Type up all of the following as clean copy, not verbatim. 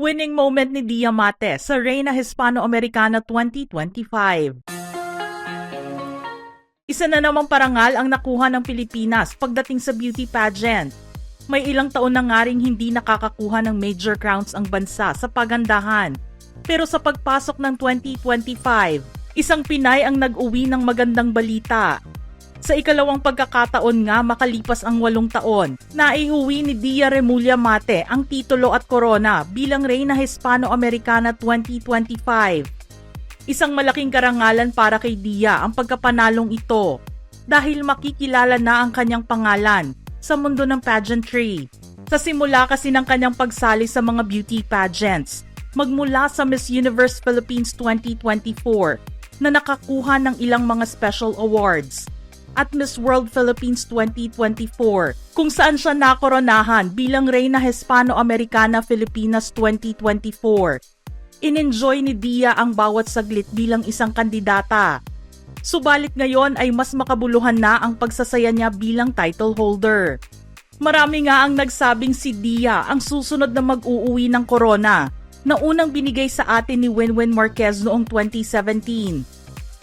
Winning moment ni Dia Mate sa Reina Hispano-Americana 2025. Isa na namang parangal ang nakuha ng Pilipinas pagdating sa beauty pageant. May ilang taon na nga ring hindi nakakakuha ng major crowns ang bansa sa pagandahan. Pero sa pagpasok ng 2025, isang Pinay ang nag-uwi ng magandang balita. Sa ikalawang pagkakataon nga makalipas ang 8 taon, naiuwi ni Dia Remulla Mate ang titulo at korona bilang Reina Hispano-Americana 2025. Isang malaking karangalan para kay Dia ang pagkapanalong ito dahil makikilala na ang kanyang pangalan sa mundo ng pageantry. Sa simula kasi ng kanyang pagsali sa mga beauty pageants, magmula sa Miss Universe Philippines 2024 na nakakuha ng ilang mga special awards at Miss World Philippines 2024 kung saan siya nakoronahan bilang Reina Hispano-Americana Filipinas 2024. In-enjoy ni Dia ang bawat saglit bilang isang kandidata. Subalit ngayon ay mas makabuluhan na ang pagsasaya niya bilang title holder. Marami nga ang nagsabing si Dia ang susunod na mag-uuwi ng korona na unang binigay sa atin ni Winwin Marquez noong 2017.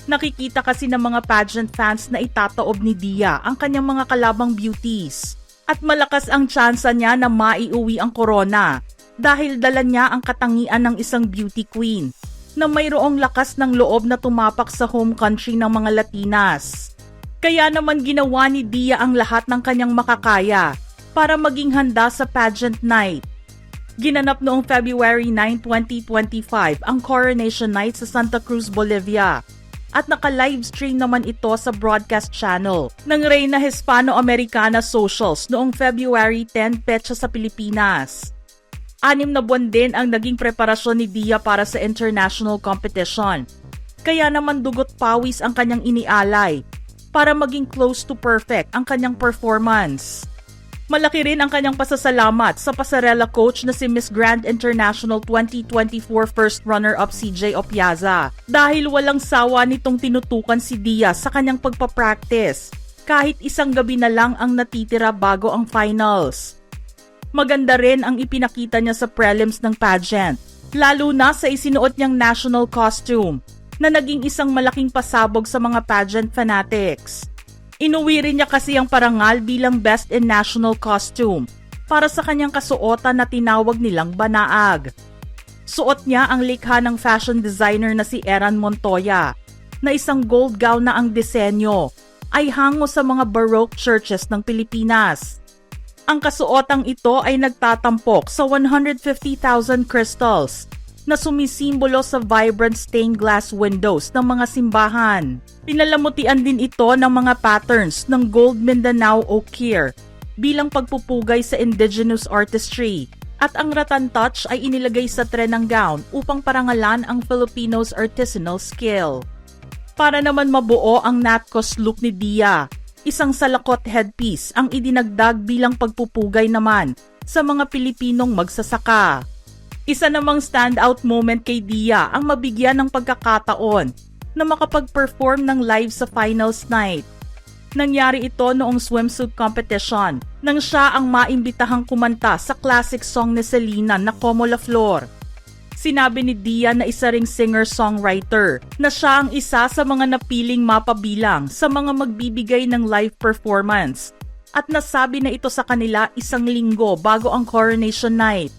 Nakikita kasi ng mga pageant fans na itataob ni Dia ang kanyang mga kalabang beauties at malakas ang tsansa niya na maiuwi ang korona dahil dala niya ang katangian ng isang beauty queen na mayroong lakas ng loob na tumapak sa home country ng mga Latinas. Kaya naman ginawa ni Dia ang lahat ng kanyang makakaya para maging handa sa pageant night. Ginanap noong February 9, 2025 ang Coronation Night sa Santa Cruz, Bolivia. At naka-livestream naman ito sa broadcast channel ng Reina Hispano-Americana Socials noong February 10 petsa sa Pilipinas. 6 na buwan din ang naging preparasyon ni Dia para sa international competition. Kaya naman dugot pawis ang kanyang inialay para maging close to perfect ang kanyang performance. Malaki rin ang kanyang pasasalamat sa pasarela coach na si Miss Grand International 2024 first runner-up CJ Opiaza dahil walang sawa nitong tinutukan si Dia sa kanyang pagpapractice kahit isang gabi na lang ang natitira bago ang finals. Maganda rin ang ipinakita niya sa prelims ng pageant, lalo na sa isinuot niyang national costume na naging isang malaking pasabog sa mga pageant fanatics. Inuwi rin niya kasi ang parangal bilang Best in National Costume para sa kanyang kasuotan na tinawag nilang banaag. Suot niya ang likha ng fashion designer na si Eran Montoya na isang gold gown na ang disenyo ay hango sa mga Baroque churches ng Pilipinas. Ang kasuotang ito ay nagtatampok sa 150,000 crystals na sumisimbolo sa vibrant stained glass windows ng mga simbahan. Pinalamutian din ito ng mga patterns ng Gold Mindanao Ochre bilang pagpupugay sa indigenous artistry at ang rattan touch ay inilagay sa tren ng gown upang parangalan ang Filipinos' artisanal skill. Para naman mabuo ang Natkos look ni Dia, isang salakot headpiece ang idinagdag bilang pagpupugay naman sa mga Pilipinong magsasaka. Isa namang standout moment kay Dia ang mabigyan ng pagkakataon na makapag-perform ng live sa finals night. Nangyari ito noong swimsuit competition nang siya ang maimbitahang kumanta sa classic song ni Selena na Como la Flor. Sinabi ni Dia na isa ring singer-songwriter na siya ang isa sa mga napiling mapabilang sa mga magbibigay ng live performance at nasabi na ito sa kanila 1 linggo bago ang coronation night.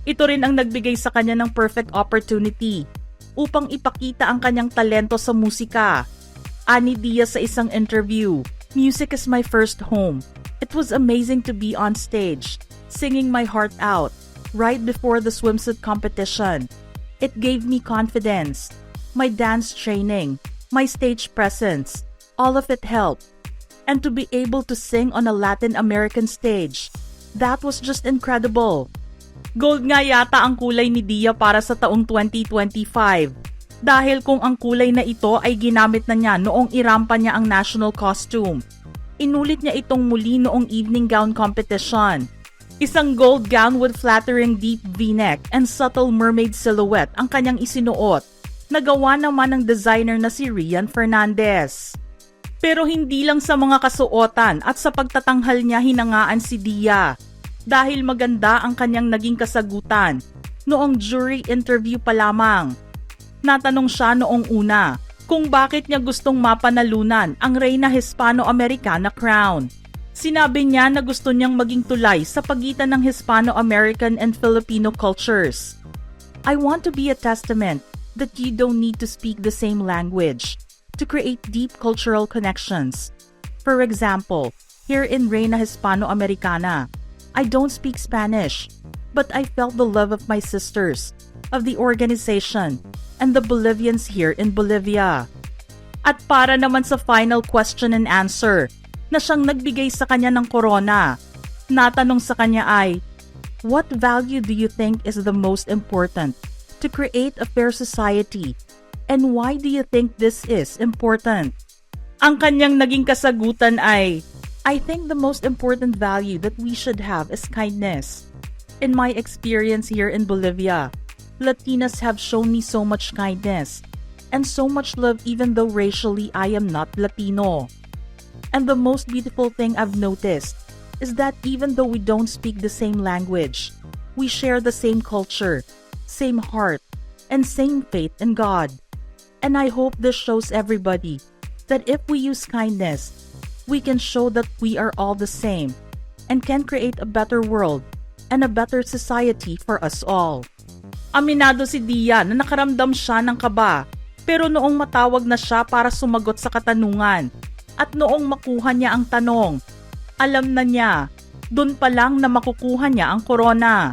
Ito rin ang nagbigay sa kanya ng perfect opportunity upang ipakita ang kanyang talento sa musika. Ani Dia sa isang interview, "Music is my first home. It was amazing to be on stage, singing my heart out. Right before the swimsuit competition. It gave me confidence. My dance training, my stage presence, all of it helped. And to be able to sing on a Latin American stage, that was just incredible." Gold nga yata ang kulay ni Dia para sa taong 2025. Dahil kung ang kulay na ito ay ginamit na niya noong irampa niya ang national costume. Inulit niya itong muli noong evening gown competition. Isang gold gown with flattering deep V-neck and subtle mermaid silhouette ang kanyang isinuot. Nagawa naman ng designer na si Rian Fernandez. Pero hindi lang sa mga kasuotan at sa pagtatanghal niya hinangaan si Dia. Dahil maganda ang kanyang naging kasagutan noong jury interview pa lamang. Natanong siya noong una kung bakit niya gustong mapanalunan ang Reyna Hispano-Americana crown. Sinabi niya na gusto niyang maging tulay sa pagitan ng Hispano-American and Filipino cultures. I want to be a testament that you don't need to speak the same language to create deep cultural connections. For example, here in Reyna Hispano-Americana, I don't speak Spanish, but I felt the love of my sisters, of the organization, and the Bolivians here in Bolivia. At para naman sa final question and answer na siyang nagbigay sa kanya ng corona, natanong sa kanya ay, what value do you think is the most important to create a fair society, and why do you think this is important? Ang kanyang naging kasagutan ay, I think the most important value that we should have is kindness. In my experience here in Bolivia, Latinas have shown me so much kindness and so much love even though racially I am not Latino. And the most beautiful thing I've noticed is that even though we don't speak the same language, we share the same culture, same heart, and same faith in God. And I hope this shows everybody that if we use kindness, we can show that we are all the same and can create a better world and a better society for us all. Aminado si Dia na nakaramdam siya ng kaba, pero noong matawag na siya para sumagot sa katanungan at noong makuha niya ang tanong, alam na niya, dun pa lang na makukuha niya ang corona.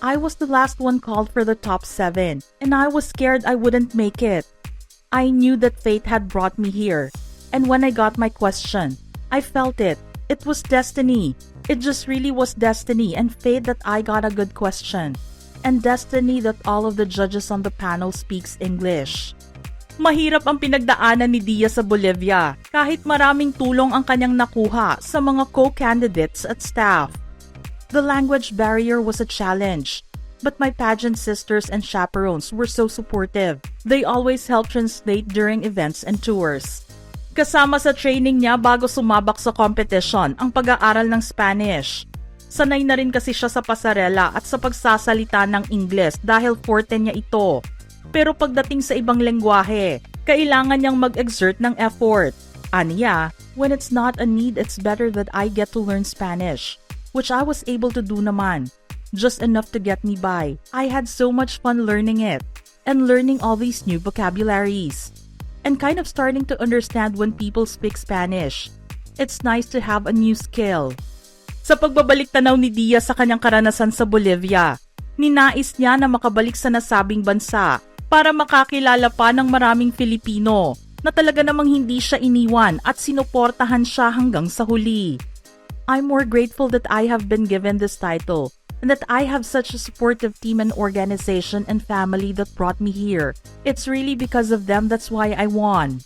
I was the last one called for the top 7 and I was scared I wouldn't make it. I knew that fate had brought me here, and when I got my question, I felt it. It was destiny. It just really was destiny and fate that I got a good question. And destiny that all of the judges on the panel speaks English. Mahirap ang pinagdaanan ni Dia sa Bolivia kahit maraming tulong ang kanyang nakuha sa mga co-candidates at staff. The language barrier was a challenge, but my pageant sisters and chaperones were so supportive. They always helped translate during events and tours. Kasama sa training niya bago sumabak sa competition ang pag-aaral ng Spanish. Sanay na rin kasi siya sa pasarela at sa pagsasalita ng Ingles dahil forte niya ito. Pero pagdating sa ibang lengguwahe, kailangan niyang mag-exert ng effort. Aniya, when it's not a need, it's better that I get to learn Spanish, which I was able to do naman. Just enough to get me by. I had so much fun learning it and learning all these new vocabularies and kind of starting to understand when people speak Spanish. It's nice to have a new skill. Sa pagbabalik tanaw ni Dia sa kanyang karanasan sa Bolivia, ninais niya na makabalik sa nasabing bansa para makakilala pa ng maraming Filipino na talaga namang hindi siya iniwan at sinuportahan siya hanggang sa huli. I'm more grateful that I have been given this title and that I have such a supportive team and organization and family that brought me here. It's really because of them that's why I won.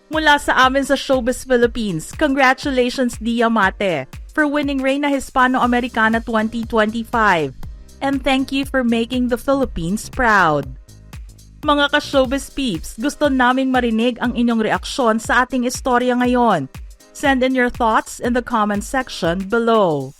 Mula sa amin sa Showbiz Philippines, congratulations Dia Mate for winning Reyna Hispano-Americana 2025. And thank you for making the Philippines proud. Mga ka-showbiz peeps, gusto naming marinig ang inyong reaksyon sa ating istorya ngayon. Send in your thoughts in the comment section below.